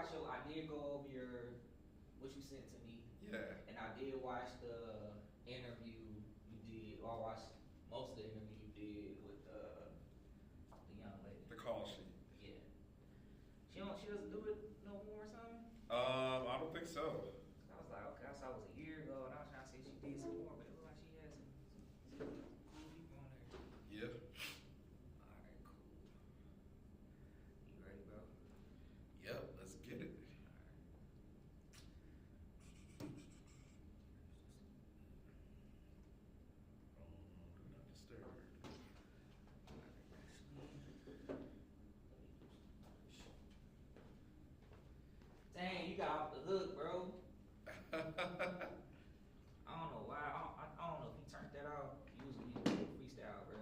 watch your. I did go over your what you sent to me. Yeah. And I did watch the interview you did. Or I watched most of the interview you did with the young lady. The call sheet. Yeah. She don't. She doesn't do it no more or something. I don't think so. I was like, okay, I saw it was a year ago, and I was trying to see if she did some more, but it looked like she had some cool people on there. Yeah. Alright, cool. You ready, bro? Yep, let's get it. Do not disturb. Dang, you got off the hook, bro. I don't know why. I don't know if you turned that off. Usually we do freestyle, bro.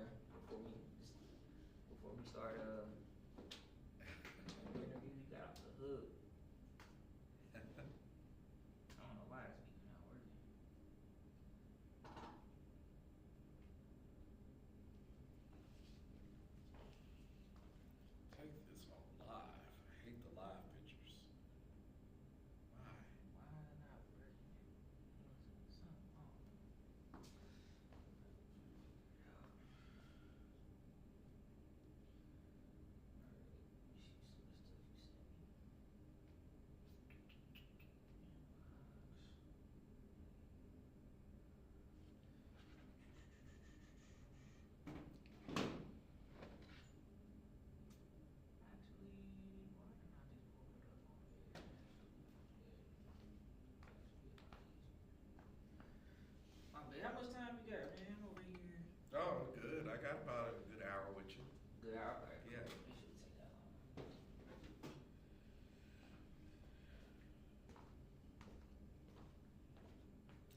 Before we start the interview, you got off the hook. I don't know why this speaker not working. Take this on live. I hate the live pictures. Why? Why is it not working? Something wrong. How much time you got, man, over here? Oh, good. I got about a good hour with you. Good hour? Yeah. It shouldn't take that long.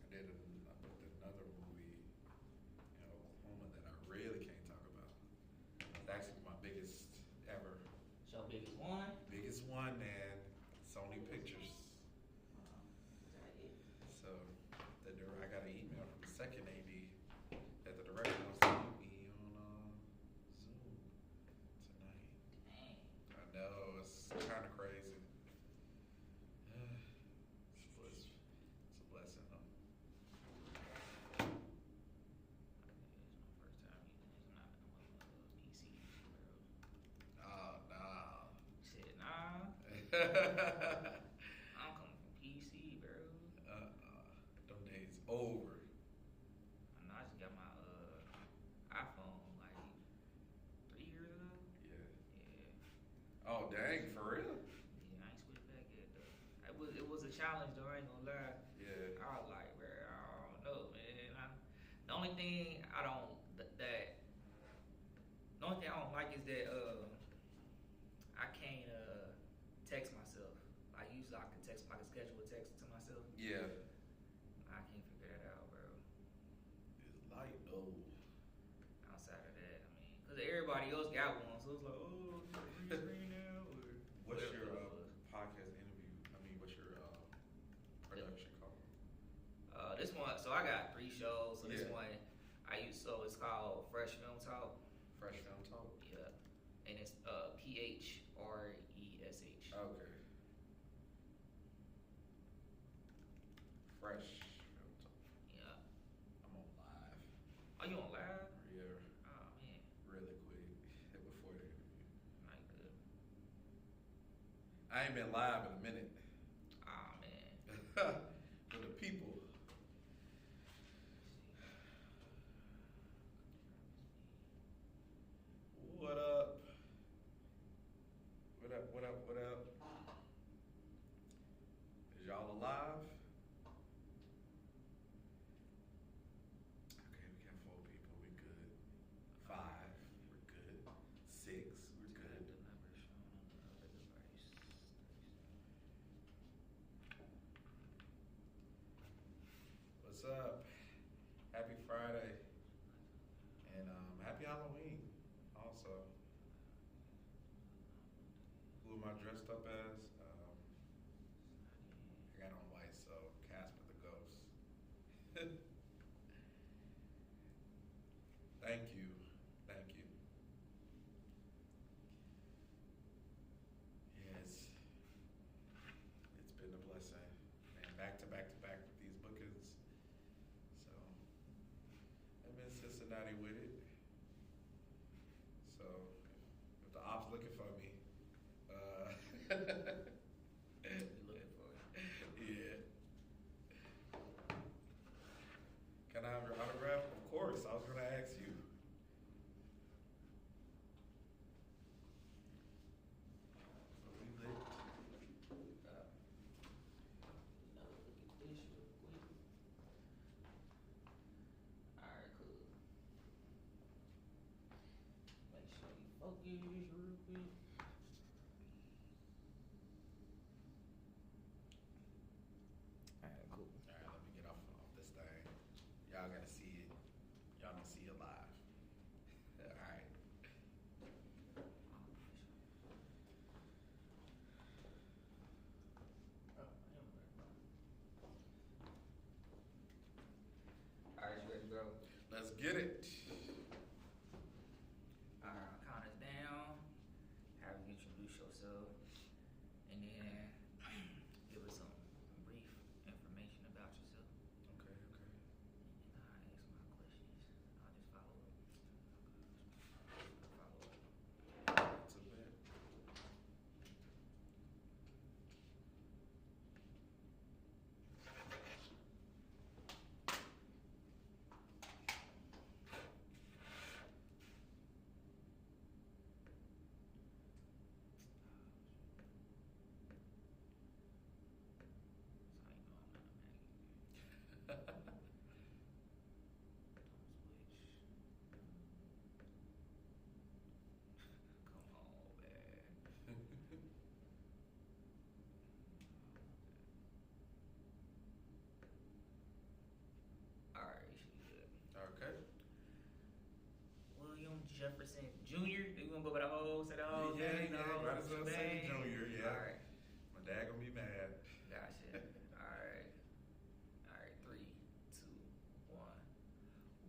I did another movie in Oklahoma that I really can't talk about. It's actually my biggest ever. It's your biggest one? Biggest one, man. Sony Pictures. Is that it? So I got an email from the second AD that the director wants to meet me on Zoom tonight. Dang. I know, it's kind of crazy. It's a blessing, though. It's my first time using it. I'm not a PC user, bro. Nah. Shit, nah. I'm coming from PC, bro. Them days over. I know I just got my iPhone like 3 years ago. Yeah. Yeah. Oh, dang, for real? Yeah, I ain't switched back yet though. It was a challenge though, I ain't gonna lie. Yeah. I was like, bro, I don't know, man. The only thing I don't like is that I can't text myself. Like usually I can text, I can schedule a text to myself. Yeah. I can't figure that out, bro. It's light, though. Outside of that, I mean, because everybody else got one, so it's like, oh, you screen now? Or What's whatever your it was. podcast interview? I mean, what's your production called? This one, so I got 3 shows. So this Yeah. one, so it's called 2Phresh Film Talk. Fresh Film Talk? Yeah. And it's PHRESH. Okay. Fresh Film Talk. Yeah. I'm on live. Oh, you on live? Yeah. Oh, man. Really quick before the interview. Not good. I ain't been live in a minute. Oh, man. For the people. What up? What up, what up, what up? Is y'all alive? Okay, we got 4 people, we good. 5, we're good. 6, we're good. The number shown on the other device. What's up? Happy Friday. And happy Halloween also. Who am I dressed up as? I got on white, so Casper the Ghost. Thank you. Thank you. Yes. Focus real quick. Alright, cool. All right, let me get off this thing. Y'all gotta see it. Y'all don't see it live. All right. Alright, you ready to go? Let's get it. Alright, I'll count us down. Have you introduce yourself. And then give us some brief information about yourself. Okay. And I ask my questions. I'll just follow up. That's a bit. Okay. William Jefferson Jr. You gonna go by the whole, say the whole Yeah, name, the whole might as well say shebang? Junior, yeah. Alright, My dad gonna be mad. gotcha. Alright. 3, 2, 1.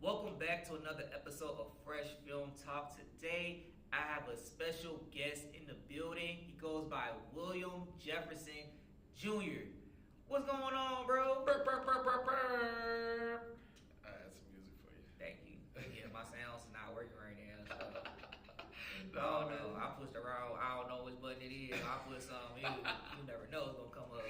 Welcome back to another episode of Fresh Film Talk. Today, I have a special guest in the building. He goes by William Jefferson Jr. What's going on, bro? Burr, burr, burr, burr, burr. I had some music for you. Thank you. Yeah, my sounds is not working right now. So. No, No, I pushed around. I don't know which button it is. I put some. You never know it's gonna come up.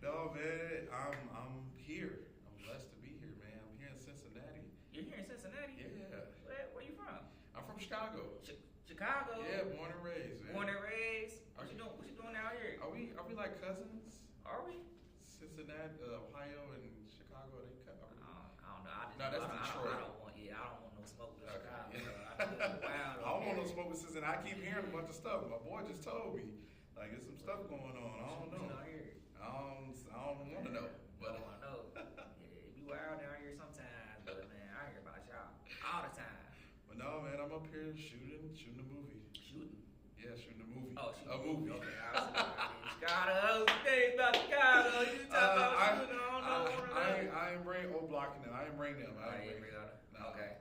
No, man, I'm here. I'm blessed to be here, man. I'm here in Cincinnati. You're here in Cincinnati? Yeah. Where you from? I'm from Chicago. Chicago. Yeah, born and raised, man. Born and raised. What you doing? What you doing out here? Are we like cousins? Are we? Cincinnati, Ohio, and Chicago. They cut. I don't know. No, that's Detroit. I don't want. Yeah, I don't want no smoke with Okay. Chicago. Yeah. Wow. I don't want no smoke with Cincinnati. I keep hearing a bunch of stuff. My boy just told me, like, there's some stuff going on. I don't know. Out here. I don't want to know. But I know. Yeah, it be wild down here sometimes, but man, I hear about y'all all the time. But no, man, I'm up here shooting a movie. Shooting. Yeah, shooting a movie. Oh, shooting a movie. Okay, I was Chicago. Things about Chicago. You talking about shooting? I don't know. I ain't bring blocking them. I ain't bring them. No. Okay.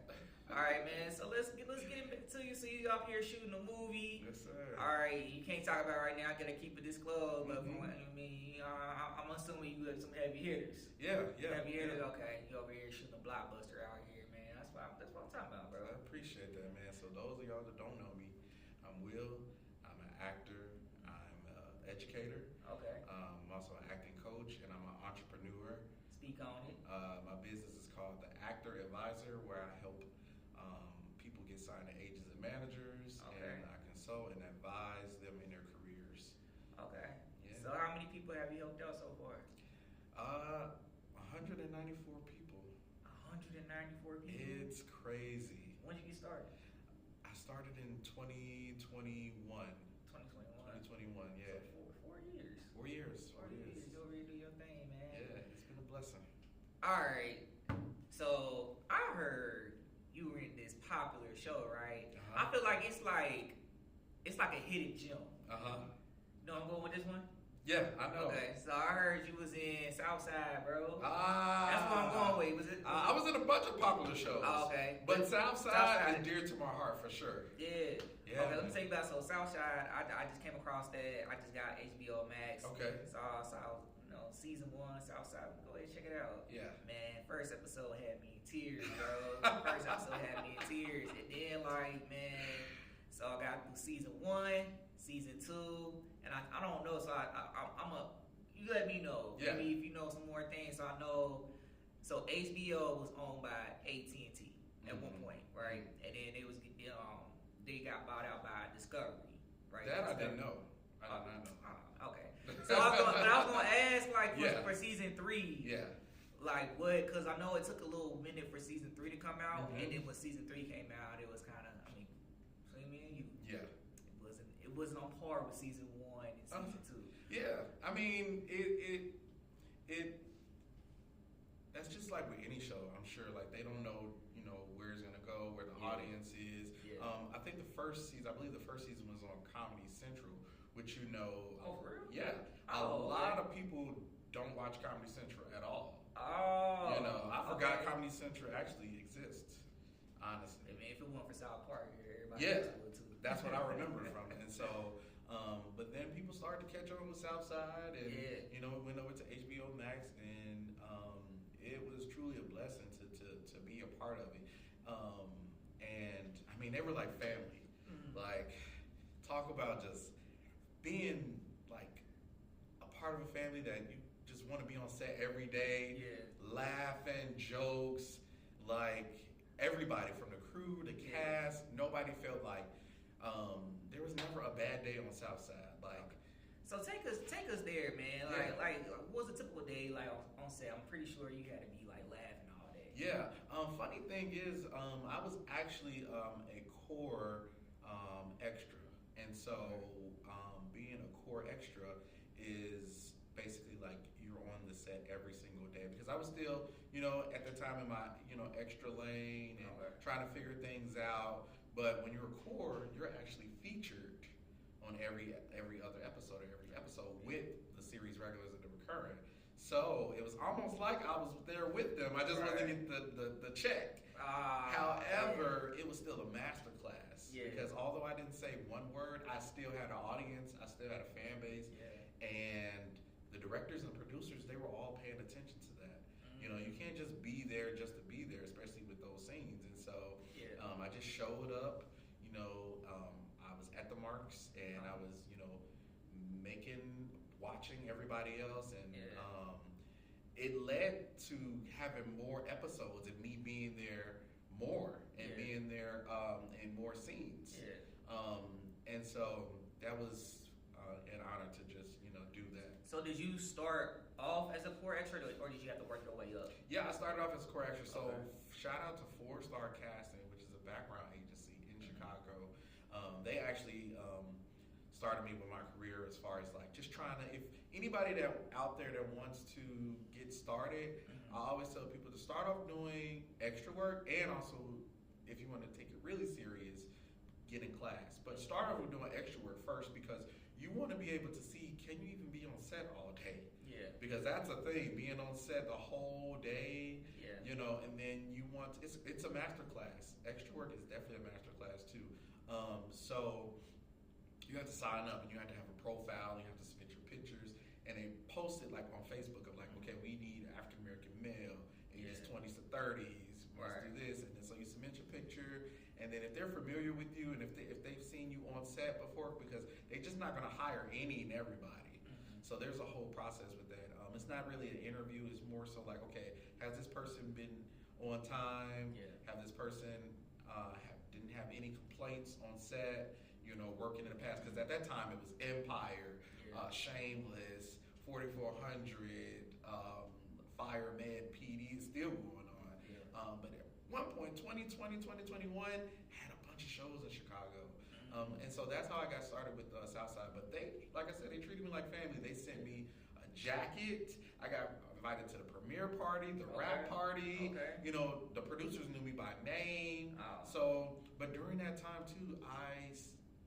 All right, man. So let's get into you. So you up here shooting a movie. Yes, sir. All right, you can't talk about it right now. I gotta keep it disclosed. But Mhm. I mean, I'm assuming you have some heavy hitters. Yeah. Heavy hitters. Okay, you over here shooting a blockbuster out here, man. That's what I'm talking about, bro. I appreciate that, man. So those of y'all that don't know me, I'm Will. I'm an actor. I'm an educator. Okay. I'm also an acting coach, and I'm an entrepreneur. Speak on it. My business is called The Actor Advisor, where I help people get signed to agents and managers, Okay. and I consult and advise them in their careers. Okay. Yeah. So how many people have you helped out so far? 194 people. 194 people. It's crazy. When did you get started? I started in 2021. 2021. Yeah. So 4 years. 4 years. 4 years. You over here do your thing, man. Yeah, it's been a blessing. All right. So I heard you were in this popular show, right? Uh-huh. I feel like it's like a hidden gem. Uh-huh. You know I'm going with this one? Yeah, I know. Okay, so I heard you was in Southside, bro. Ah. That's what I'm going with. Was it? I was in a bunch of popular shows. Oh, okay. But Southside is dear to my heart for sure. Yeah. Yeah. Okay, let me tell you about Southside. I just came across that. I just got HBO Max. Okay. Saw season 1 Southside. Go ahead and check it out. Yeah. Man, first episode had me in tears, bro. First episode had me in tears, and then so I got through season 1, season 2, and I don't know. So you let me know. Yeah. Maybe if you know some more things, so I know. So HBO was owned by AT&T at one point, right? And then it was they got bought out by Discovery, right? That I didn't know. I did not know. Okay. So I was gonna ask for season 3. Yeah. Like what? Because I know it took a little minute for season 3 to come out, Mhm. and then when season 3 came out, it was kind of so me and you. Yeah. first season, I believe the first season was on Comedy Central, which you know. Oh, for real? Yeah. A lot of people don't watch Comedy Central at all. Oh. You know, I forgot Comedy Central actually exists. Honestly. I mean, if it weren't for South Park, everybody Yeah, else would too. that's what I remember from it. And so, but then people started to catch on with Southside, and you know, we went over to HBO Max, and it was truly a blessing to be a part of it. And I mean, they were like family. Like, talk about just being like a part of a family that you just want to be on set every day, laughing, jokes, like everybody from the crew, the cast, nobody felt like there was never a bad day on Southside. Like, so take us there, man. Like what was a typical day like on set? I'm pretty sure you had to be like laughing all day. Yeah. Funny thing is, I was actually a core extra, and so being a core extra is basically like you're on the set every single day, because I was still, you know, at the time in my, you know, extra lane and trying to figure things out. But when you're a core, you're actually featured on every other episode or every episode with the series regulars and the recurring. So it was almost like I was there with them. I just wasn't getting the check. However, it was still a master class, because although I didn't say one word, I still had an audience. I still had a fan base, and the directors and producers, they were all paying attention to that. You know, you can't just be there just to be there, especially with those scenes. And so I just showed up. You know, I was at the marks, and I was, you know, watching everybody else, and it led to having more episodes and me being there more and being there in more scenes. And so that was an honor to just, you know, do that. So did you start off as a core extra, or did you have to work your way up? Yeah, I started off as a core extra. So shout out to 4-Star Casting, which is a background agency in Chicago. They actually started me with my career as far as like just trying to, if anybody that out there that wants to get started, I always tell people to start off doing extra work, and also if you want to take it really serious, get in class. But start off with doing extra work first, because you want to be able to see, can you even be on set all day? Because that's a thing, being on set the whole day, you know, and then you want, it's a master class. Extra work is definitely a master class too. So you have to sign up, and you have to have a profile, and you have to submit your pictures, and they post it like on Facebook of like, okay, we need an African American male, ages 20s to 30s, let's do this, and then so you submit your picture, and then if they're familiar with you, and if they've seen you on set before, because they're just not going to hire any and everybody, so there's a whole process with that. It's not really an interview, it's more so like, okay, has this person been on time? Have this person didn't have any complaints on set? You know, working in the past, because at that time it was Empire, Shameless, 4400, Fireman, PD, still going on. But at one point, 2020, 2021, had a bunch of shows in Chicago. And so that's how I got started with Southside. But they, like I said, they treated me like family. They sent me a jacket. I got invited to the premiere party, the rap party. You know, the producers knew me by name. So, but during that time too, I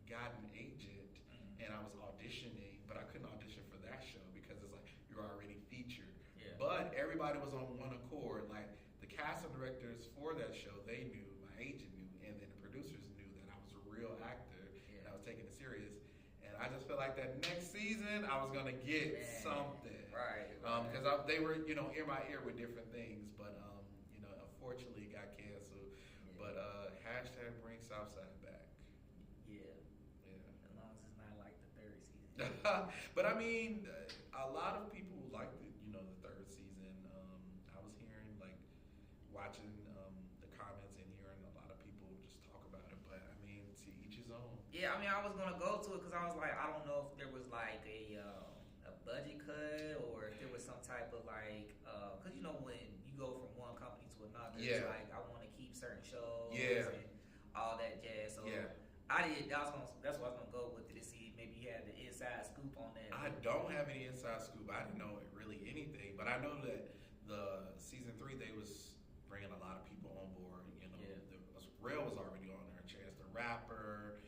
got an agent, and I was auditioning, but I couldn't audition for that show because it's like you're already featured. But everybody was on one accord. Like the casting directors for that show, they knew, my agent knew, and then the producers knew that I was a real actor and I was taking it serious. And I just felt like that next season I was gonna get something, because they were, you know, ear by ear with different things. But you know, unfortunately, it got canceled. But hashtag bring Southside back. As long as it's not like the third season. But I mean, a lot of people liked it, you know, the third season. I was hearing, like, watching the comments and hearing a lot of people just talk about it. But I mean, to each his own. Yeah, I mean, I was gonna go to it because I was like, I don't know if there was like a budget cut, or if there was some type of like, because you know when you go from one company to another, it's like I want to keep certain shows and all that jazz. So that's what I was gonna go with, to see maybe you had the inside scoop on that. I don't have any inside scoop. I didn't know really anything, but I know that the season 3 they was bringing a lot of people on board. You know, Rail was already on there. Chance the Rapper,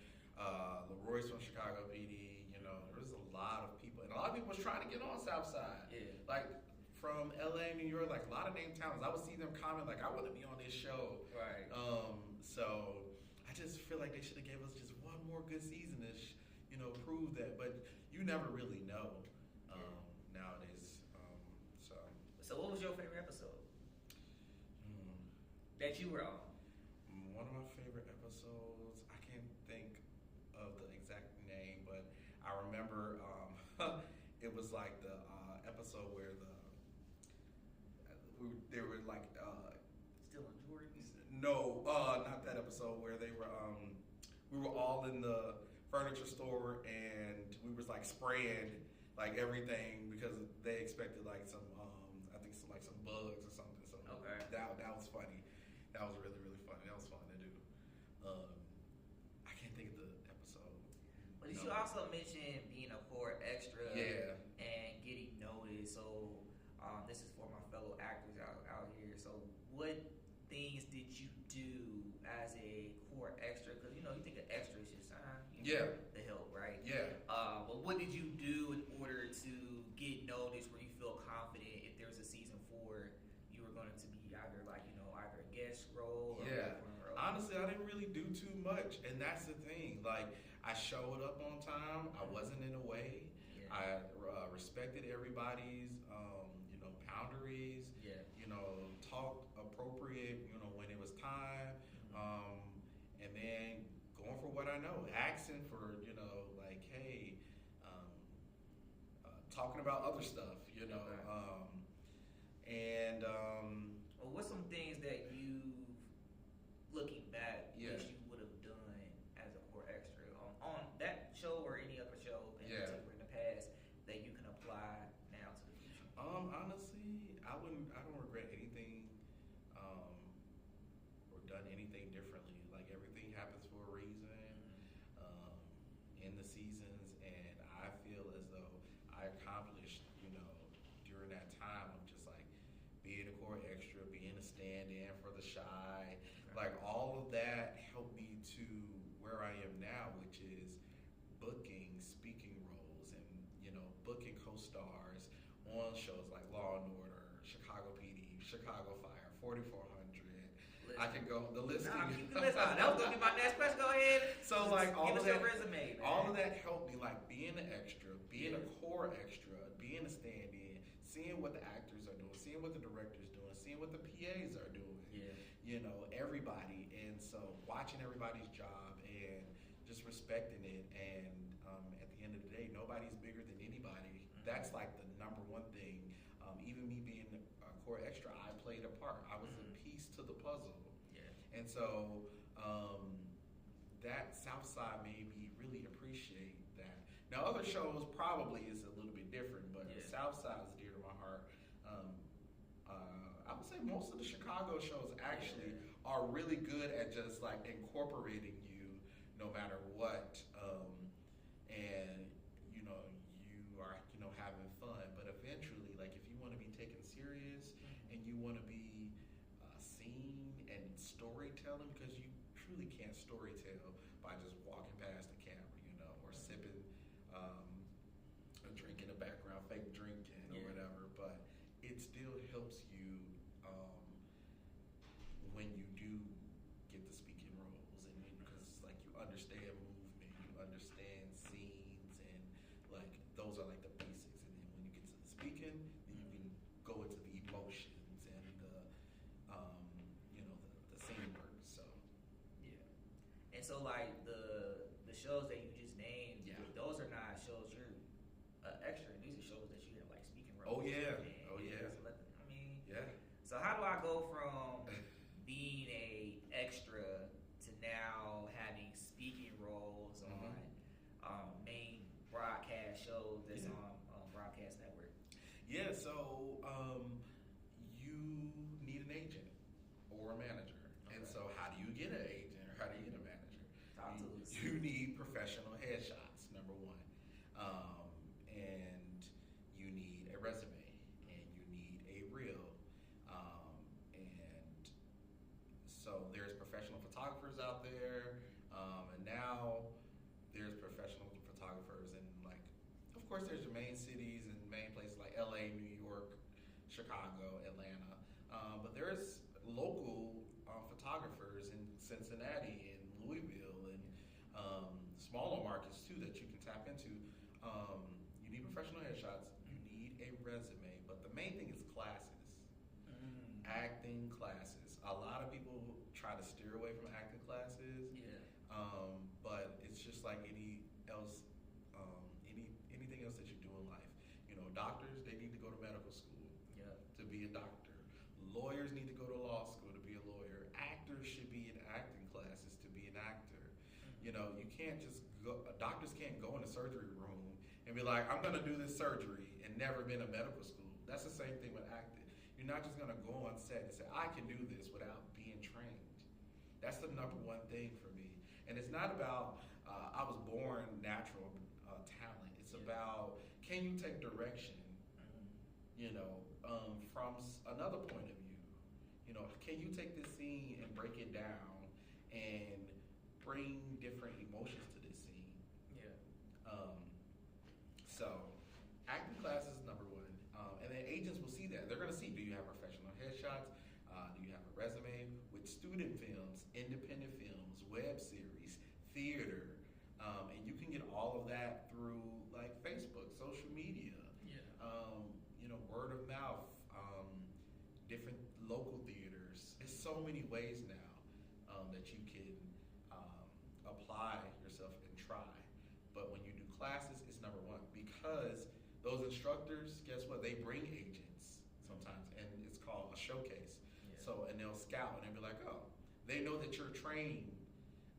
was trying to get on Southside. Yeah. Like from LA, New York, like a lot of name talents. I would see them comment like, I want to be on this show. Right. So I just feel like they should have gave us just one more good season to, prove that. But you never really know nowadays. So what was your favorite episode that you were on? One of my favorite episodes, I can't think of the exact name, but I remember it was like the episode where they were like Still in Jordan? no, not that episode where they were we were all in the furniture store and we was like spraying like everything because they expected like some I think some bugs or something. So okay. that was funny. That was really, really funny. That was fun to do. I can't think of the episode. But you also mentioned being a core extra and getting noticed. So this is for my fellow actors out here. So what things did you do as a core extra? Because you think of extra is just the help, right? Yeah. But what did you do in order to get noticed where you feel confident if there's a season 4 you were going to be either either a guest role or a role? Honestly, I didn't really do too much, and that's the thing. Like, I showed up on time. I wasn't in a way. Yeah. I respected everybody's, boundaries. Yeah. Talked appropriate. When it was time, and then going for what I know, asking for, like, hey, talking about other stuff, Okay. And Well, what's some things that you, looking back, wish you would have done as a core extra on that show or any other show in the past that you can apply now to the future? Honestly, I don't regret anything, or done anything differently. Like everything happens for a reason, in the seasons, and I feel as though I accomplished, during that time of just like being a core extra, being a stand-in for the shy, like all of that helped me to where I am now, which is booking speaking roles and booking co-stars on shows like Law and Order, Chicago PD, Chicago Fire, 4400. I can go the list. Nah, keep the list on. That was gonna be my next question. Go ahead. So like all give of us that your resume, man. all of that helped me, like being an extra, being a core extra, being a stand-in, seeing what the actors are doing, seeing what the director's doing, seeing what the PAs are doing. Yeah. Everybody, and so watching everybody's job and just respecting it, and at the end of the day, nobody's bigger than anybody. That's like the number one thing. Even me being a core extra, I played a part. I was a piece to the puzzle. Yeah. And so that Southside made me really appreciate that. Now other shows probably is a little bit different, but Southside is dear to my heart. I would say most of the Chicago shows actually are really good at just like incorporating you no matter what. And you are having fun, but eventually, like if you want to be taken serious and you want to be seen and storytelling, because you truly can't storytell by just walking past the camera, or sipping a drink in the background, fake drinking or whatever, but it still helps you when you do get the speaking roles, and because like you understand movement, you understand scenes, and like those are like the basics, and then when you get to the speaking, then you can go into the emotions and the the scene work. So and so like the shows that you just named, those are not shows you're extra. These are shows that you have like speaking roles. Oh yeah. So how do I go from being a extra to now having speaking roles on main broadcast shows that's on Broadcast Network? Yeah, so you need an agent or a manager. Okay. And so how do you get an agent or how do you get a manager? You need professional headshots, number one. And you need a resume, and you need a reel. And so there's professional photographers out there, and now there's professional photographers, and like, of course, there's your main cities and main places like LA, New York, Chicago, Atlanta. But there's local photographers in Cincinnati and Louisville and smaller markets too that you can tap into. You need professional headshots. You need a resume, but the main thing is classes. Acting classes. A lot of people try to steer away from acting classes. Yeah. But it's just like any else, anything else that you do in life. You know, doctors, they need to go to medical school to be a doctor. Lawyers need to go to law school to be a lawyer. Actors should be in acting classes to be an actor. You know, you can't just go. Doctors can't go in a surgery room and be like, I'm going to do this surgery and never been to medical school. That's the same thing with acting. You're not just going to go on set and say, I can do this without being trained. That's the number one thing for me. And it's not about, I was born natural talent. It's about, can you take direction, you know, from another point of view? You know, can you take this scene and break it down and bring different emotions to this scene? Yeah. So, acting classes is number one. And then agents will see that. They're going to see, do you have professional headshots? Do you have a resume? With student films, independent films, web series, theater. And you can get all of that through like Facebook, social media. Yeah. You know, word of mouth, different local theaters. There's so many ways now that you can apply yourself and try. But when you do classes, it's number one because those instructors, guess what? They bring agents sometimes, and it's called a showcase. Yeah. So, and they'll scout and they'll be like, oh, they know that you're trained.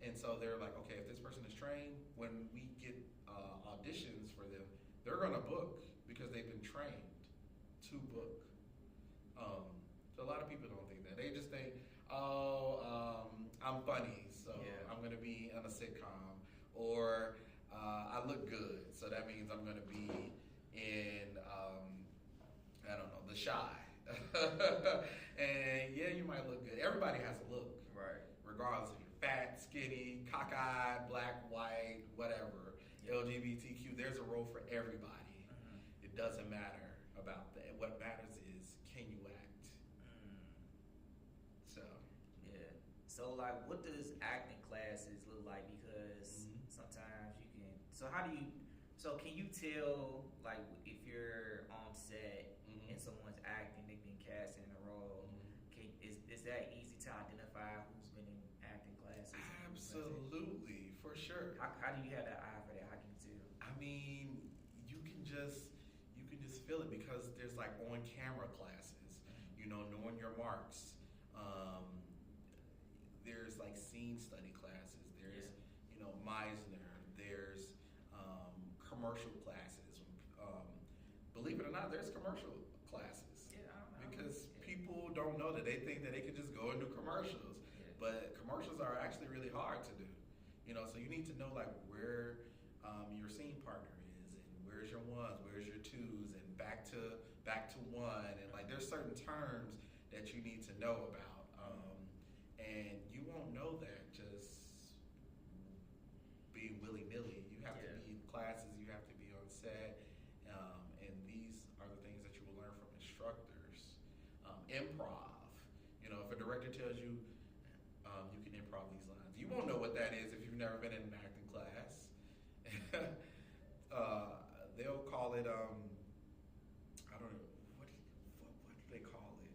And so they're like, okay, if this person is trained, when we get auditions for them, they're going to book because they've been trained to book. So a lot of people don't think that. They just think, oh, I'm funny, so I'm going to be on a sitcom. Or I look good, so that means I'm going to be in, I don't know, The Shy. And yeah, you might look good. Everybody has a look. Right. Regardless if you're fat, skinny, cockeyed, black, white, whatever, LGBTQ, there's a role for everybody. It doesn't matter about that. What matters is, can you act? So. Yeah. So, like, what does acting classes look like? Because sometimes you can. So, can you tell, like, if you're on set and someone's acting, they've been cast in a role, is that easy to identify who's been in acting classes? Absolutely, for sure. How do you have that eye for that? How can you tell? I mean, you can just feel it because there's like on-camera classes, you know, knowing your marks. There's like scene study classes. There's, you know, Meisner. There's commercial classes. Believe it or not, there's commercial classes. Yeah, because people don't know that. They think that they could just go and do commercials. Yeah. But commercials are actually really hard to do. You know, so you need to know like where your scene partner is and where's your ones, where's your twos, and back to one, and like there's certain terms that you need to know about. And you won't know that just being willy-nilly. You have to be in classes, you have to be on set, and these are the things that you will learn from instructors. Improv. You know, if a director tells you you can improv these lines, you won't know what that is if you've never been in an acting class. They'll call it I don't know what do they call it?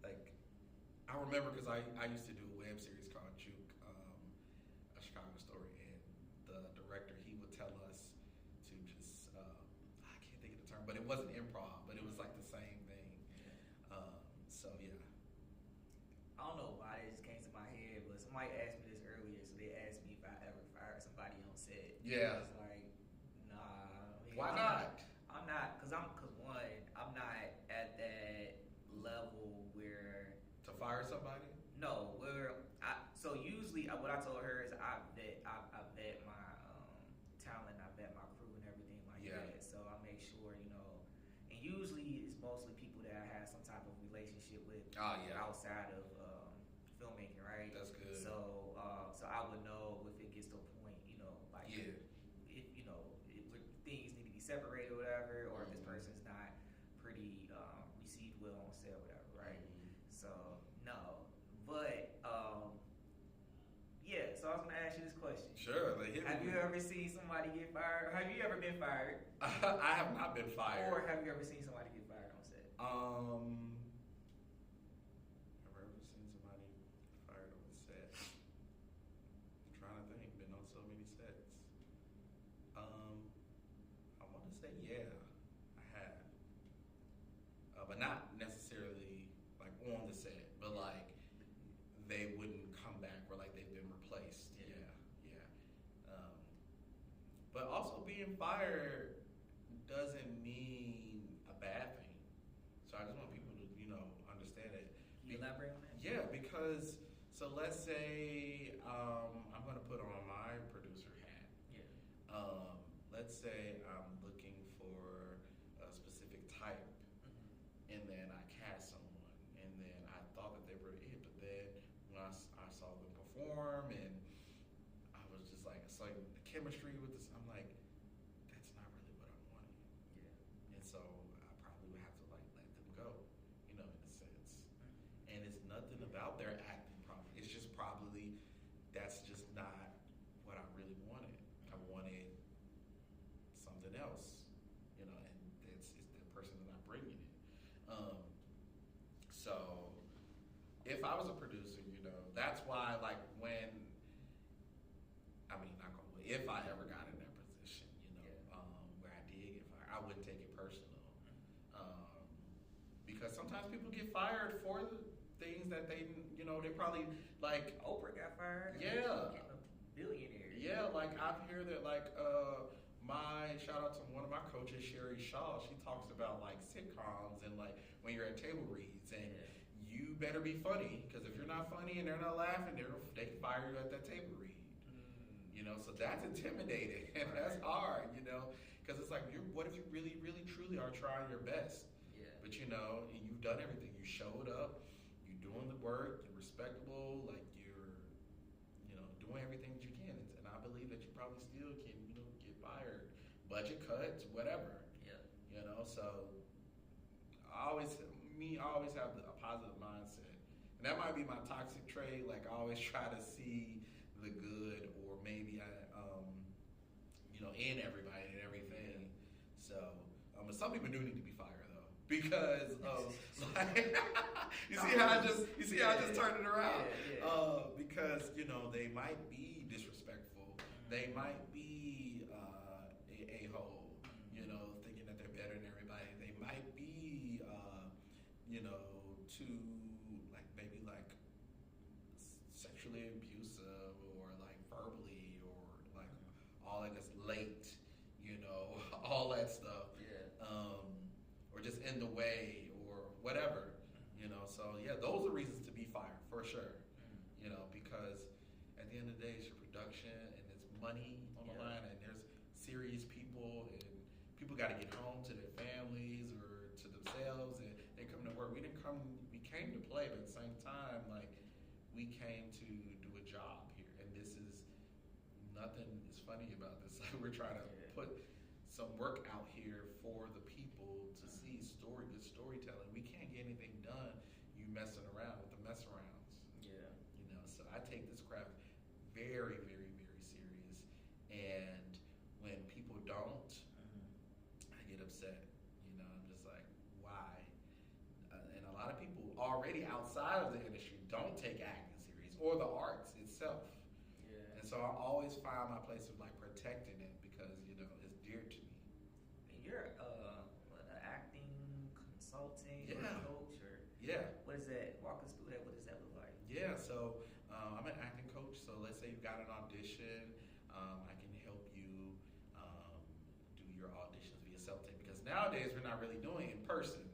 Like I remember because I used to do a web series called Juke, A Chicago Story, and the director, he would tell us to just I can't think of the term, but it wasn't improv, but it was like the same thing. So yeah. I don't know why it just came to my head, but somebody asked me this earlier. So they asked me if I ever fired somebody on set. Yeah. I was like, nah. I mean, Why not? I'm not, cause one, I'm not at that level where to fire somebody. No, so usually what I told her is I vet my talent, I vet my crew and everything like that. So I make sure, you know, and usually it's mostly people that I have some type of relationship with outside of filmmaking, right? That's good. So I would know if it gets to a point, you know, like if you know, if things need to be separated ever seen somebody get fired? Have you ever been fired? I have not been fired. Or have you ever seen somebody get fired on set? Have I ever seen somebody fired on set? I'm trying to think. Been on so many sets. I want to say yeah, I have. But not necessarily like on the set, but like they wouldn't come back or like they've been replaced. Yeah. But also being fired doesn't mean a bad thing. So I just want people to, understand it. Can you elaborate on that? Yeah, because so let's say I'm going to put on my producer hat. Yeah. Let's say I'm looking for a specific type, and then I cast someone, and then I thought that they were it, but then when I saw them perform, and I was just like, it's like the chemistry with this. I'm like, that's not really what I wanted. Yeah. And so I probably would have to like let them go, in a sense. And it's nothing about their acting probably. It's just probably that's just not what I really wanted. I wanted something else, and it's the person that I'm bringing it. So if I was a producer, that's why like when not gonna if I ever got in that position, where I did get fired, I wouldn't take it personal. Because sometimes people get fired for the things that they probably like. Oprah got fired. Yeah. She became a billionaire. Yeah, like I've heard that like my shout out to one of my coaches, Sherry Shaw. She talks about like sitcoms and like when you're at table reads and you better be funny because if you're not funny and they're not laughing, they can fire you at that table read. So that's intimidating and that's hard, because it's like what if you really, really, truly are trying your best? Yeah. But and you've done everything. You showed up. You're doing the work. You're respectable. Like you're, doing everything that you can. And I believe that you probably still can, get fired, budget cuts, whatever. Yeah. So I always have a positive mindset, and that might be my toxic trait. Like I always try to see the good, or maybe I, in everybody and everything. So, but some people do need to be fired though, because like, you see how I just turned it around. Yeah. Because they might be disrespectful, they might be a hole, thinking that they're better than everybody. They might be, too like maybe like sexually abusive or like verbally or like all that is late, all that stuff. Yeah. Or just in the way or whatever, So yeah, those are reasons to be fired for sure. Because at the end of the day, it's your production and it's money on the line, and there's serious people, and people got to get home to their families or to themselves, and they come to work. We came to play, but at the same time, like we came to do a job here, and this is nothing is funny about this. Like we're trying to put some work out here for the people to see good storytelling. We can't get anything done you messing around with the mess arounds. Yeah. So I take this craft very, very, very serious, and when people don't, I get upset. I'm just like, why? And a lot of people already outside of the industry don't take acting serious or the arts itself. Yeah. And so I always find my place of like protecting it because it's dear to me. And you're an acting consultant or a coach or what is that? Walk us through that. What does that look like? Yeah, so I'm an acting coach. So let's say you've got an audition, I can help you do your auditions via self-tape, because nowadays we're not really doing it in person.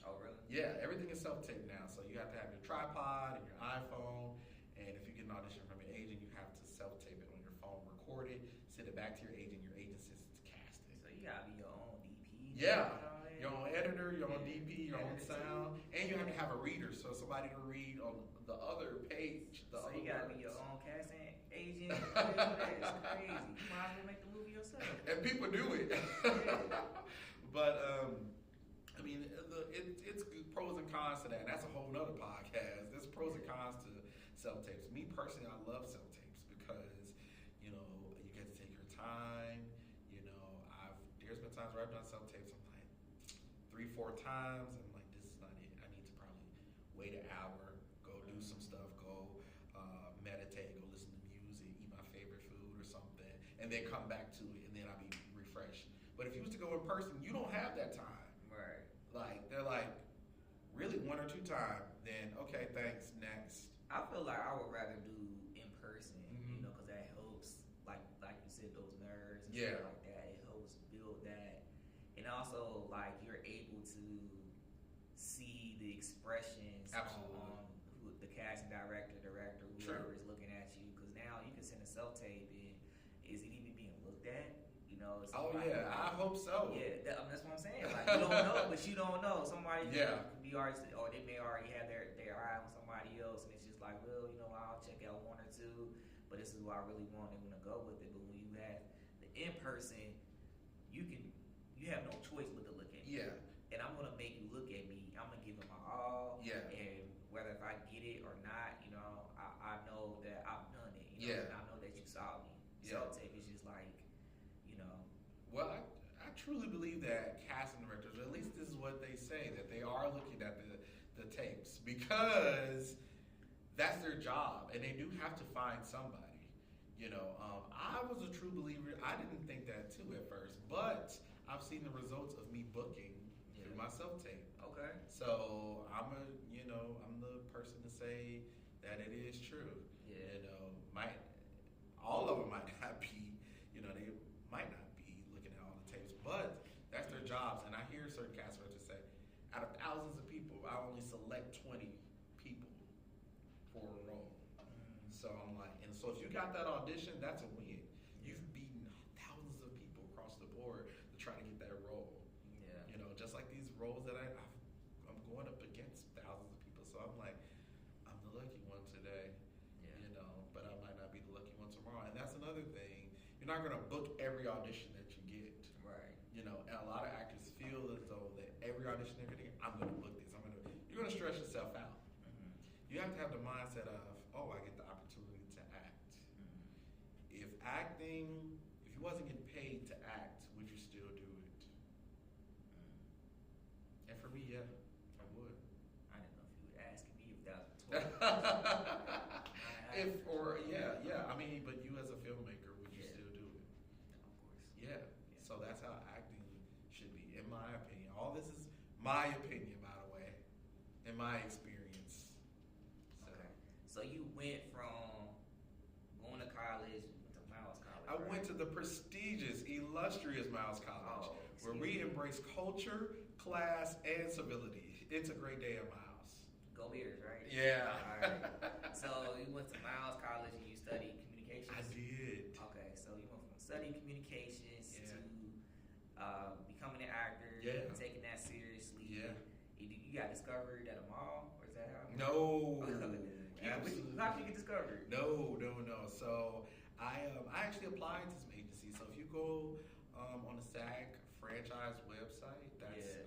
Oh, really? Yeah, everything is self-tape now. So you have to have your tripod and your iPhone, and if you get an audition from your agent, you have to self-tape it on your phone, record it, send it back to your agent sends it to casting. So you gotta be your own DP. Yeah, your own editor, your own DP, your own sound, and you have to have a reader, so somebody to read on the other page. So you gotta be your own casting agent. That's crazy. You might as well make the movie yourself. And people do it. But it's pros and cons to that. And that's a whole nother podcast. There's pros and cons to self tapes. Me personally, I love self tapes because you get to take your time. fine. You know, there's been times where I've done self tapes. I'm like 3, 4 times. I'm like, this is not it. I need to probably wait an hour, go do some stuff, go meditate, go listen to music, eat my favorite food or something, and then come back to it, and then I'll be refreshed. But if you was to go in person, you don't have that time. Right. Like they're like, really 1 or 2 times, then okay, thanks, next. I feel like I would rather do in person, Mhm. because that helps, like you said, those nerves and Yeah. stuff like that. It helps build that, and also like you're able to see the expressions Absolutely. on the casting director, whoever is looking at you. Because now you can send a self tape, and is it even being looked at? Oh Somebody, yeah, I hope so. Yeah, that's what I'm saying. Like you don't know, but you don't know. Somebody Yeah. could be already, or they may already have their eye on somebody else, and it's just like, well, I'll check out 1 or 2, but this is what I really want. They want to go with it. But when you have the in person, you have no choice but to look at me. Yeah. And I'm gonna make you look at me. I'm gonna give it my all. Yeah. And whether if I get it or not, I know that I've done it. Yeah. And I know that you saw me. Yeah. Self tape is just like, Well, I truly believe that casting directors, or at least this is what they say, that they are looking at the tapes because that's their job, and they do have to find somebody. I was a true believer. I didn't think that too at first, but I've seen the results of me booking through my self tape. okay. So I'm the person to say that it is true. Yeah. All of them might not be, they might not be looking at all the tapes, but that's their jobs. And I hear certain cast directors say, out of thousands of people, I only select 20 people for a role. So I'm like, and so if you got that audition, that's a win. You've beaten thousands of people across the board to try to get that role. Yeah. Just like these roles that I'm going up against thousands of people. So I'm like, I'm the lucky one today. Yeah. But I might not be the lucky one tomorrow. And that's another thing. You're not going to book every audition that you get. Right. And a lot of actors feel as though that every audition they're going to get, I'm going to book this. You're going to stress yourself out. Mm-hmm. You have to have the mindset of, oh, I get the opportunity to act. Mm-hmm. If you wasn't getting paid to act, would you still do it? And for me, yeah, I would. I didn't know if you were asking me if that was But you as a filmmaker, would you still do it? Of course. Yeah. So that's how acting should be, in my opinion. All this is my opinion, by the way, and my experience. Okay. So you went from going to college to Miles College. I went to the prestigious, illustrious Miles College, where we embrace culture, class, and civility. It's a great day at Miles. Go Bears, right? Yeah. All right. So you went to Miles College and you studied communications? I did. Okay, so you went from studying communications Yeah. to becoming an actor, Yeah. taking that seriously. Yeah. You got discovered at a mall, or is that how? No. Absolutely. How did you get discovered? No. So I actually applied to some agencies. So if you go on the SAG franchise website, that's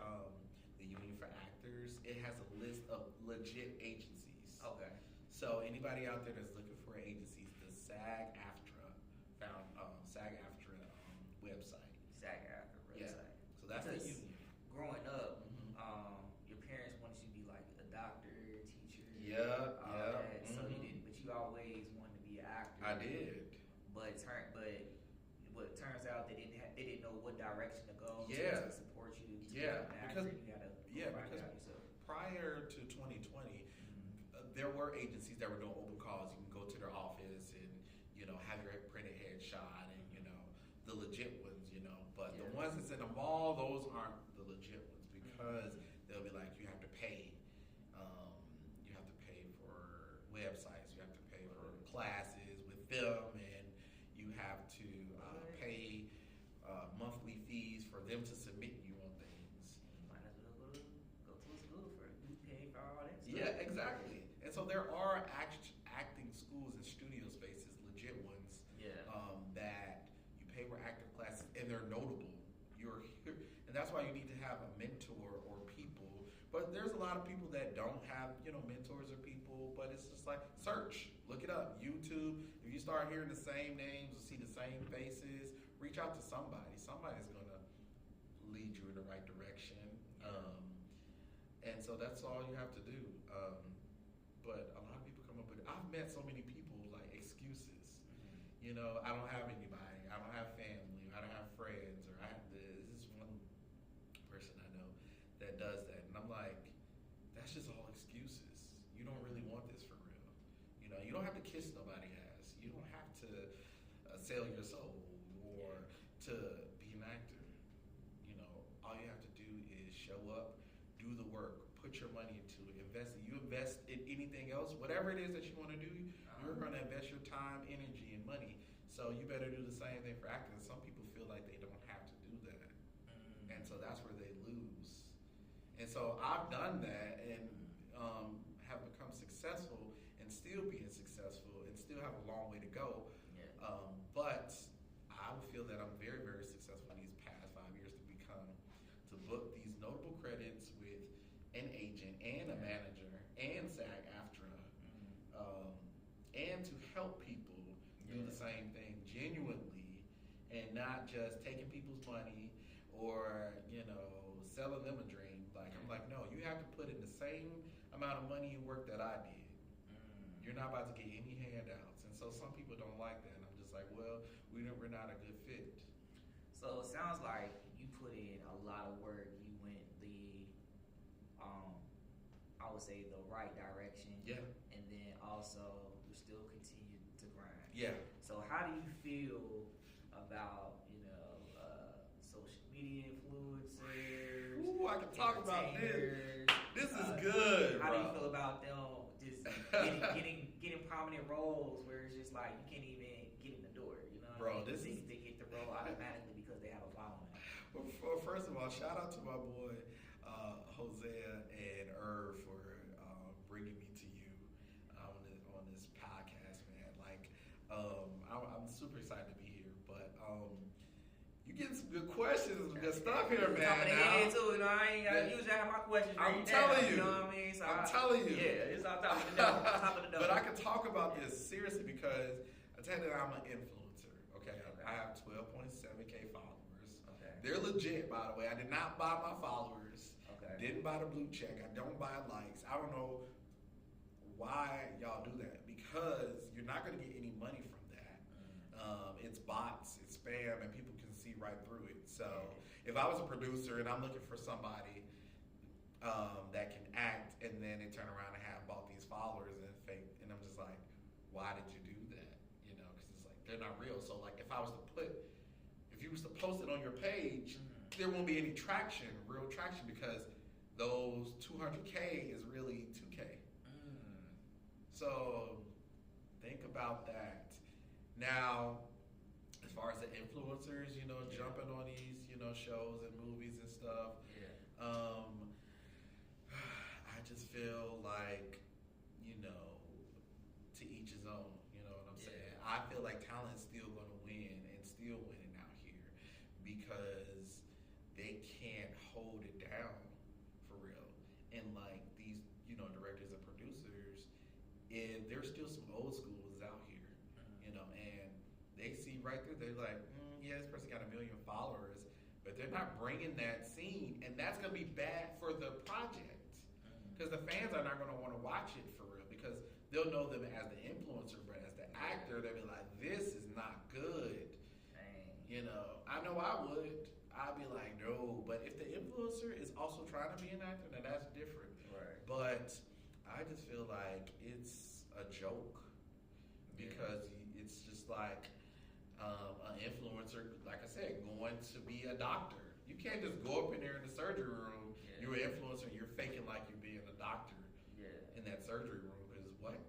the Union for Actors. It has a list of legit agencies. Okay. So anybody out there that's looking for agencies, the SAG-AFTRA SAG-AFTRA website. SAG-AFTRA website. Yeah. So that's the Because union. growing up, your parents wanted you to be like a doctor, teacher. Yeah. That. So you didn't, but you always wanted to be an actor. I did. But what turns out they didn't know what direction to go Yeah. to support you to Yeah, be an because- actor. You gotta find it out yourself. Prior to 2020, there were agencies that were doing open calls. You can go to their office and have your printed headshot and the legit ones. But the ones that's in the mall, those aren't the legit ones because they'll be like you have to pay. You have to pay for websites. You have to pay for classes with them, and you have to pay monthly fees for them to submit you on things. You might as well go to school for paying for all that stuff. Yeah, exactly. And so there are acting schools and studio spaces, legit ones, that you pay for acting classes, and they're notable. You're here, and that's why you need to have a mentor or people. But there's a lot of people that don't have, mentors or people. But it's just like search, look it up, YouTube. If you start hearing the same names, or see the same faces, reach out to somebody. Somebody's gonna lead you in the right direction. And so that's all you have to do. But a lot of people come up with, I've met so many people like excuses. You know, I don't have anybody, I don't have family, I don't have friends, or I have this. This is one person I know that does that. And I'm like, that's just all excuses. You don't really want this for real. You know, you don't have to kiss nobody ass. You don't have to sell your soul or to be an actor. You know, all you have to do is show up, do the work, put your money into it, invest it. You invest in anything else, whatever it is that you want to do, you're going to invest your time, energy, and money. So you better do the same thing for acting. Some people feel like they don't have to do that. And so that's where they lose. And so I've done that and have become successful and still being successful and still have a long way to go. But I would feel that I'm very, very successful these past 5 years to book these notable credits with an agent and a manager and SAG-AFTRA, and to help people do the same thing genuinely and not just taking people's money or, you know, selling them a dream. Like, I'm like, no, you have to put in the same amount of money and work that I did. You're not about to get any handouts. And so some people don't like that. And I'm just like, well, we're not a good fit. So it sounds like you put in a lot of work. You went I would say the right direction. Yeah. And then also you still continue to grind. Yeah. So how do you feel about, social media influencers? Ooh, I can talk about this. This is How good, bro. do you feel about them just getting prominent roles where it's just like you can't even get in the door, you know? Bro, this they, is... they get the role automatically because they have a following. Well, first of all, shout out to my boy Hosea and Irv for bringing me to you on this podcast, man. Like, I'm super excited to be here, but you getting some good questions, some good stuff here, man. Top of the head too, you know. I ain't gotta usually have my questions. I'm telling you. You know what I mean? So I'm telling you. Yeah, it's on top of the dome. Top of the dome. But I can talk about this seriously because I tell you that I'm an influencer. Okay, I have 12.7K followers. Okay, they're legit, by the way. I did not buy my followers. Okay, didn't buy the blue check. I don't buy likes. I don't know why y'all do that because you're not going to get any money from that. It's bots, it's spam, and people can see right through it. So if I was a producer and I'm looking for somebody that can act, and then they turn around and have bought these followers and fake, and I'm just like, why did you do that? You know, because it's like they're not real. So like if you was to post it on your page, there won't be any real traction, because those 200K is really 2K. So think about that. Now, as far as the influencers, jumping on these, shows and movies and stuff, I just feel like, to each his own, you know what I'm saying? I feel like talent's still going to win and still winning out here because they can't hold it down for real. And like these, directors and producers, and there's still some old schools out here, and they see right through. They're like, yeah, this person got 1 million followers, but they're not bringing that scene, and that's gonna be bad for the project because the fans are not gonna want to watch it for real because they'll know them as the influencer, but as the actor, they'll be like, this is not good. I know I would. I'd be like, no. But if the influencer is also trying to be an actor, then that's different. Right. But I just feel like it's a joke because it's just like an influencer, like I said, going to be a doctor. You can't just go up in there in the surgery room. You're an influencer and you're faking like you're being a doctor in that surgery room. Because what?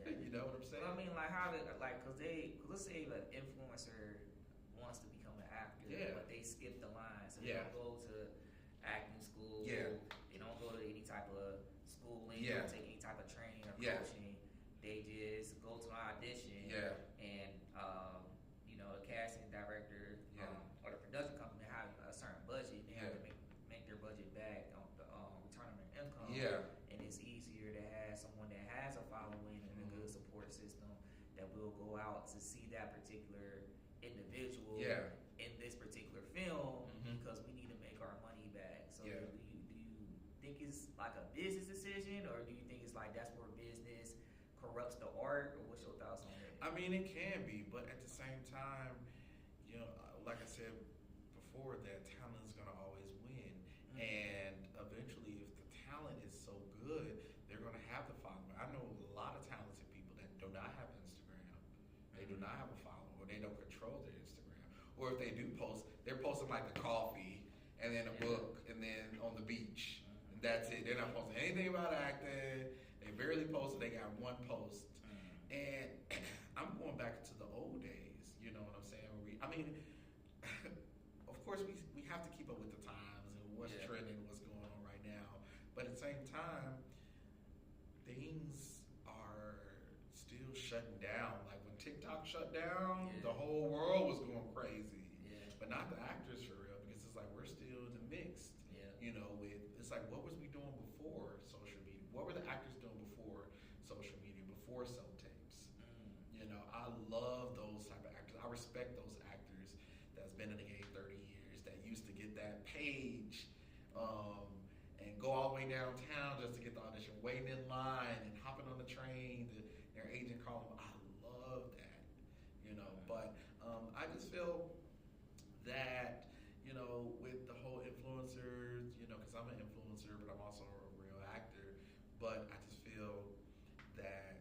You know what I'm saying? Well, I mean, like how cause let's say an influencer wants to become an actor, but they skip the line, so they don't go to acting school. They don't go to any type of schooling. They don't take any type of training or coaching. They just go to an audition. And the casting director or the production company have a certain budget. They have to make their budget back on the return on their income. And it's easier to have someone that has a following and a good support system that will go out to see that particular individual and business decision, or do you think it's like that's where business corrupts the art, or what's your thoughts on that? I mean, it can be, but at the same time, like I said before, that talent is going to always win. And eventually, if the talent is so good, they're going to have the following. I know a lot of talented people that do not have Instagram. They do not have a following, or they don't control their Instagram. Or if they do post, they're posting like the coffee and then a book and then on the beach. And that's it. They're not posting anything about acting. They barely posted. They got one post. And I'm going back to the old days. You know what I'm saying? Of course, we have to keep up with the times and what's trending, what's going on right now. But at the same time, things are still shutting down. Like when TikTok shut down, the whole world was going crazy. But not the actors for real, because it's like we're still in the mix. It's like, what was we doing before social media? What were the actors doing before social media, before self tapes? I love those type of actors. I respect those actors that's been in the game 30 years, that used to get that page and go all the way downtown just to get the audition, waiting in line and hopping on the train, their agent calling them. I love that, but I just feel that, with the whole influencers, because I'm an influencer, but I'm also a real actor, but I just feel that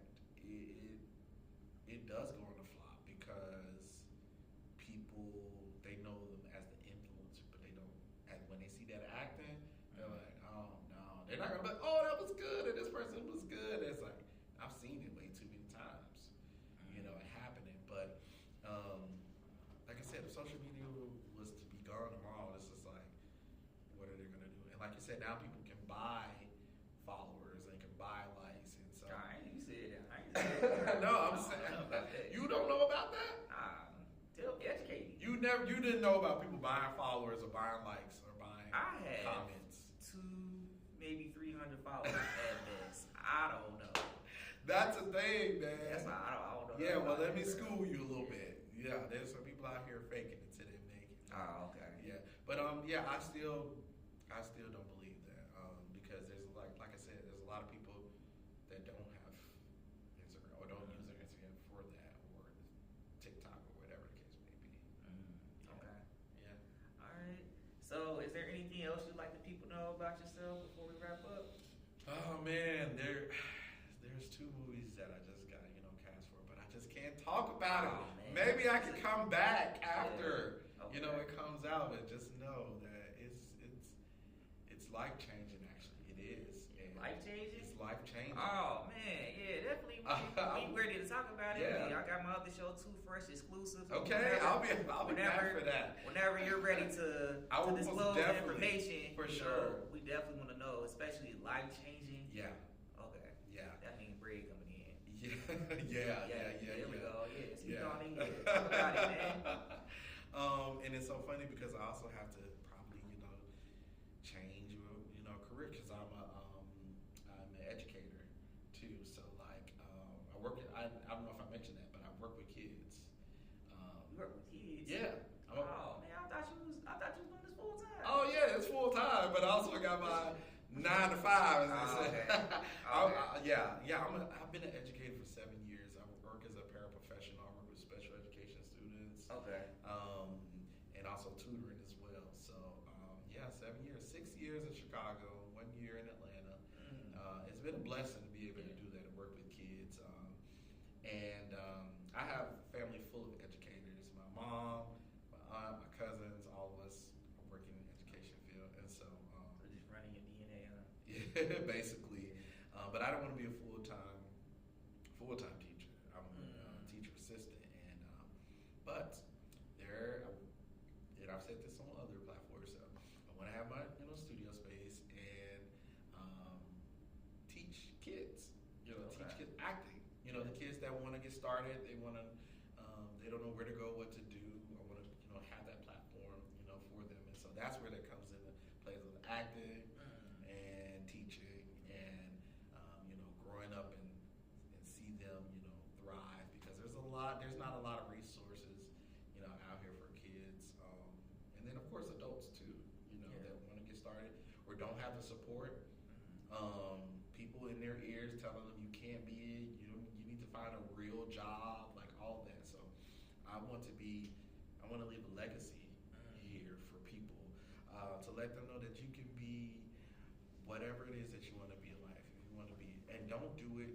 it does go on the flop because people, they know them as the influencer, but they don't, and when they see that acting, they're like, oh no, they're not gonna be like, oh, that was good, and this person was good. It's like, I've seen it way too many times, it happening. But like I said, if social media was to be gone tomorrow, it's just like, what are they gonna do? And like you said, now people can buy followers and can buy likes, and so. You said that. No, I'm saying. You don't know about that? Educate me. You didn't know about people buying followers or buying likes or buying comments. 2, maybe 300 followers at best. I don't know. That's a thing, man. That's why I don't know. Yeah, well, let me school you a little bit. Yeah, there's some people out here faking it till they make it. Oh, okay. Yeah, but I still don't believe that because there's like I said, there's a lot of people that don't have Instagram or don't use their Instagram for that, or TikTok or whatever the case may be. Okay. Yeah. All right. So, is there anything else you'd like the people know about yourself before we wrap up? Oh man, there's 2 movies that I just got cast for, but I just can't talk about it. Man. Maybe I can come back after Okay. it comes out, but just know that it's life changing. Actually, it is. Life changing? It's life changing. Oh man, yeah, definitely. We ready to talk about it. Yeah. I got my other show, 2Phresh exclusive. Okay, I'll be back for that. Whenever you're ready to disclose the information, for sure. We definitely want to know, especially life changing. Yeah. Okay. Yeah. That means bread coming in. Yeah. There we go. Yeah. Speak on it. Yeah. Talk about it, man. And it's so funny because I also have to probably change career, because I'm an educator too. So like I work at, I don't know if I mentioned that, but I work with kids. You work with kids? Yeah. Oh man, I thought you was doing this full time. Oh yeah, it's full time, but I also got my 9 to 5. As I said. Okay. I've been an educator for 7 years. I work as a paraprofessional. I work with special education students. Okay. And also tutoring as well. So 7 years, 6 years in Chicago, 1 year in Atlanta. It's been a blessing to be able to do that and work with kids. And I have a family full of educators. My mom, my aunt, my cousins, all of us work in the education field, and so. So just running your DNA, huh? Yeah, basically. But I don't want to be a full-time teacher. I'm a teacher assistant, and but and I've said this on other platforms. So I want to have my studio space and teach kids. Teach kids acting. The kids that want to get started, they want to, they don't know where to go, what to do. I want to have that platform for them, and so that's where that comes into plays with acting and teaching and growing up and see them thrive, because there's not a lot of resources out here for kids, and then of course adults too that want to get started or don't have the support. People in their ears telling them you can't be it, you need to find a real job, like all that. So I want to leave a legacy here for people, to let them know that you can be whatever it is that you want to be in life. If you want to be, and don't do it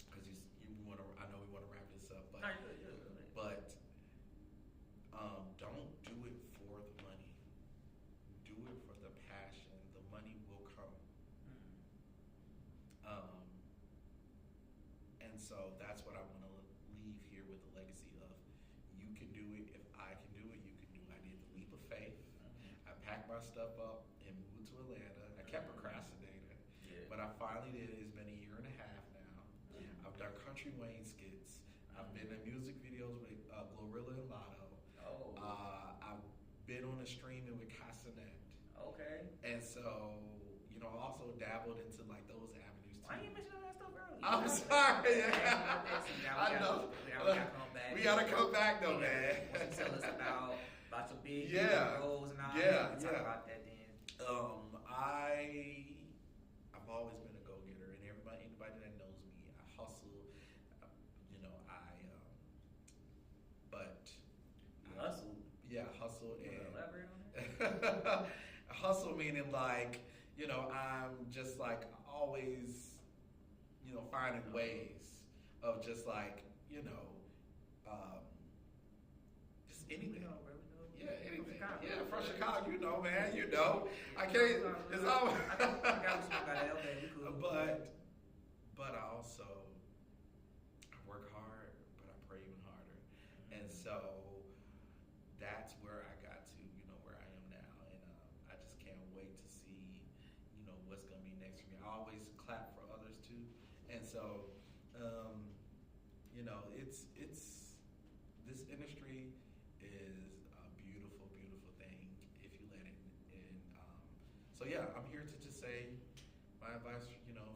because you want to. I know we want to wrap this up, but don't do it for the money. Do it for the passion. The money will come. And so that's what I want to leave here with the legacy of you can do it. If I can do it, you can do it. I did the leap of faith. I packed my stuff up and moved to Atlanta. I kept procrastinating, but I finally did it. It's been a year and a half now. I've done Country Wayne skits. I've been in music videos with Glorilla and Lotto. I've been on the streaming with Casanet. Okay. And so, I also dabbled into like those avenues too. Why you mention all that stuff earlier? I'm sorry. I know. We gotta come back though, man. Why don't you tell us about your big roles and all that? Talk about that then. I've always been a go-getter, and anybody that knows me, I hustle. Hustle. Yeah, hustle. You and elaborate on that? Hustle meaning like, I'm just like always, finding ways of just like, just anything. Yeah, anything. Yeah, from Chicago, man, I can't. It's always. But I also, I work hard, but I pray even harder, and so that's where I got to, where I am now, and I just can't wait to see, what's gonna be next for me. I always clap for others too, and so, it's this industry is a beautiful, beautiful thing if you let it in. So yeah, I'm here to just say my advice,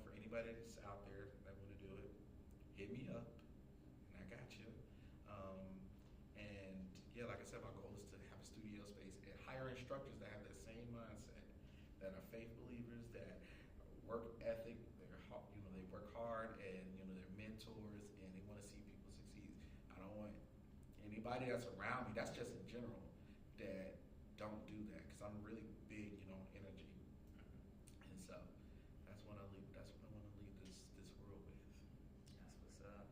for anybody that's out there that want to do it, hit me up, and I got you. And yeah, like I said, my goal is to have a studio space and hire instructors that have that same mindset, that are faith believers, that work ethic, they work hard, and they're mentors, and they want to see people succeed. I don't want anybody that's around me, that's just in general, that don't do that, because I'm really big, on energy. And so that's what I want to leave this world with. That's what's up.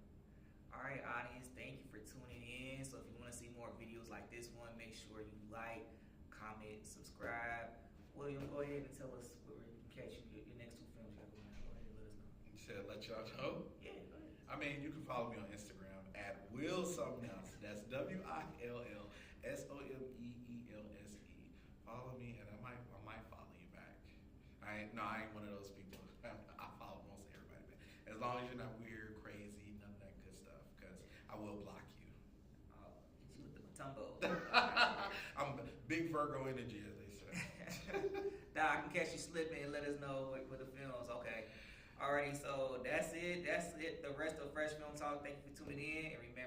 All right, audience, thank you for tuning in. So if you want to see more videos like this one, make sure you like, comment, subscribe. William, go ahead and tell us where we can catch you, your next 2 films. Go ahead and let us know. You said let y'all know? Yeah, go ahead. I mean, you can follow me on Instagram at Will Something Else. That's WILLSOMEELSE. Follow me, and I might follow you back. I ain't one of those people. I follow most everybody back. As long as you're not weird, crazy, none of that good stuff, because I will block you. Hit you with the Matumbo. I'm big Virgo energy, as they say. I can catch you slipping and let us know with the films. Okay. Alrighty, so that's it. The rest of Fresh Film Talk. Thank you for tuning in, and remember.